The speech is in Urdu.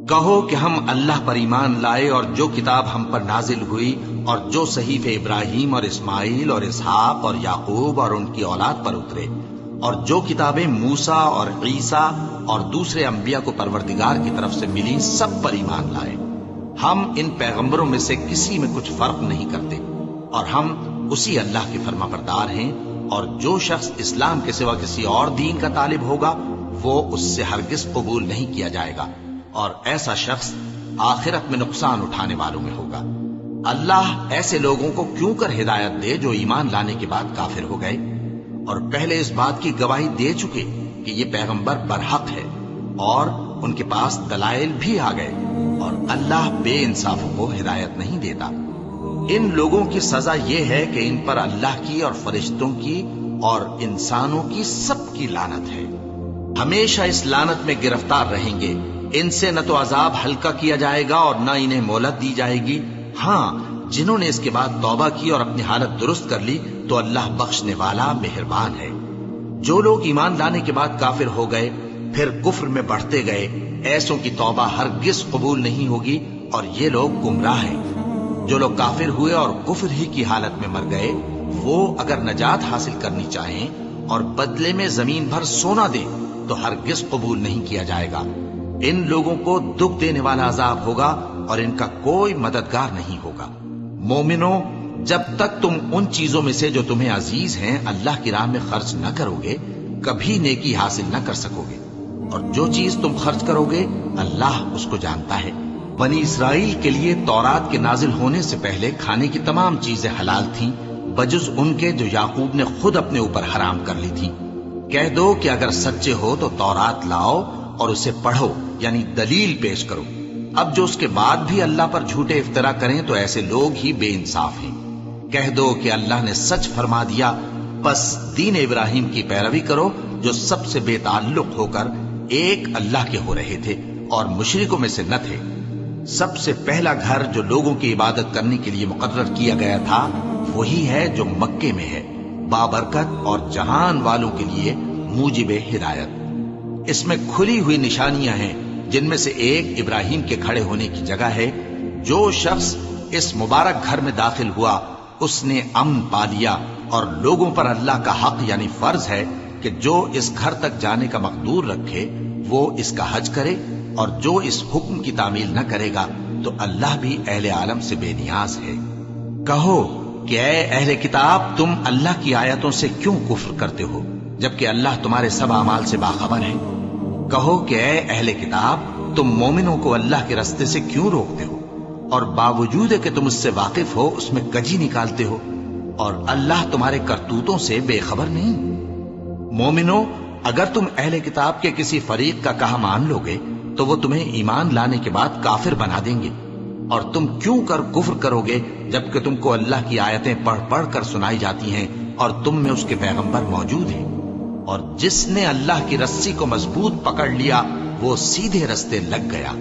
کہو کہ ہم اللہ پر ایمان لائے اور جو کتاب ہم پر نازل ہوئی اور جو صحیفے ابراہیم اور اسماعیل اور اسحاق اور یعقوب اور ان کی اولاد پر اترے اور جو کتابیں موسیٰ اور عیسیٰ اور دوسرے انبیاء کو پروردگار کی طرف سے ملی سب پر ایمان لائے۔ ہم ان پیغمبروں میں سے کسی میں کچھ فرق نہیں کرتے اور ہم اسی اللہ کے فرما بردار ہیں، اور جو شخص اسلام کے سوا کسی اور دین کا طالب ہوگا وہ اس سے ہرگز قبول نہیں کیا جائے گا، اور ایسا شخص آخرت میں نقصان اٹھانے والوں میں ہوگا۔ اللہ ایسے لوگوں کو کیوں کر ہدایت دے جو ایمان لانے کے بعد کافر ہو گئے اور پہلے اس بات کی گواہی دے چکے کہ یہ پیغمبر برحق ہے اور ان کے پاس دلائل بھی آ گئے، اور اللہ بے انصافوں کو ہدایت نہیں دیتا۔ ان لوگوں کی سزا یہ ہے کہ ان پر اللہ کی اور فرشتوں کی اور انسانوں کی سب کی لعنت ہے، ہمیشہ اس لعنت میں گرفتار رہیں گے۔ ان سے نہ تو عذاب ہلکا کیا جائے گا اور نہ انہیں مہلت دی جائے گی۔ ہاں، جنہوں نے اس کے بعد توبہ کی اور اپنی حالت درست کر لی تو اللہ بخشنے والا مہربان ہے۔ جو لوگ ایمان لانے کے بعد کافر ہو گئے پھر کفر میں بڑھتے گئے، ایسوں کی توبہ ہرگز قبول نہیں ہوگی اور یہ لوگ گمراہ ہیں۔ جو لوگ کافر ہوئے اور کفر ہی کی حالت میں مر گئے، وہ اگر نجات حاصل کرنی چاہیں اور بدلے میں زمین بھر سونا دیں تو ہرگز قبول نہیں کیا جائے گا۔ ان لوگوں کو دکھ دینے والا عذاب ہوگا اور ان کا کوئی مددگار نہیں ہوگا۔ مومنو، جب تک تم ان چیزوں میں سے جو تمہیں عزیز ہیں اللہ کی راہ میں خرچ نہ کرو گے کبھی نیکی حاصل نہ کر سکو گے، اور جو چیز تم خرچ کرو گے اللہ اس کو جانتا ہے۔ بنی اسرائیل کے لیے تورات کے نازل ہونے سے پہلے کھانے کی تمام چیزیں حلال تھیں بجز ان کے جو یعقوب نے خود اپنے اوپر حرام کر لی تھی۔ کہہ دو کہ اگر سچے ہو تو تورات لاؤ اور اسے پڑھو، یعنی دلیل پیش کرو۔ اب جو اس کے بعد بھی اللہ پر جھوٹے افطرا کریں تو ایسے لوگ ہی بے انصاف ہیں۔ کہہ دو کہ اللہ نے سچ فرما دیا، بس دین ابراہیم کی پیروی کرو جو سب سے بے تعلق ہو کر ایک اللہ کے ہو رہے تھے اور مشرکوں میں سے نہ تھے۔ سب سے پہلا گھر جو لوگوں کی عبادت کرنے کے لیے مقرر کیا گیا تھا وہی ہے جو مکے میں ہے، بابرکت اور جہان والوں کے لیے موجب ہدایت۔ اس میں کھلی ہوئی نشانیاں ہیں جن میں سے ایک ابراہیم کے کھڑے ہونے کی جگہ ہے۔ جو شخص اس مبارک گھر میں داخل ہوا اس نے امن پا لیا، اور لوگوں پر اللہ کا حق یعنی فرض ہے کہ جو اس گھر تک جانے کا مقدور رکھے وہ اس کا حج کرے، اور جو اس حکم کی تعمیل نہ کرے گا تو اللہ بھی اہل عالم سے بے نیاز ہے۔ کہو کہ اے اہل کتاب، تم اللہ کی آیتوں سے کیوں کفر کرتے ہو جبکہ اللہ تمہارے سب اعمال سے باخبر ہے؟ کہو کہ اے اہل کتاب، تم مومنوں کو اللہ کے رستے سے کیوں روکتے ہو اور باوجود کہ تم اس سے واقف ہو اس میں کجی نکالتے ہو، اور اللہ تمہارے کرتوتوں سے بے خبر نہیں؟ مومنو، اگر تم اہل کتاب کے کسی فریق کا کہا مان لو گے تو وہ تمہیں ایمان لانے کے بعد کافر بنا دیں گے، اور تم کیوں کر کفر کرو گے جبکہ تم کو اللہ کی آیتیں پڑھ پڑھ کر سنائی جاتی ہیں اور تم میں اس کے پیغمبر موجود ہیں؟ اور جس نے اللہ کی رسی کو مضبوط پکڑ لیا وہ سیدھے رستے لگ گیا۔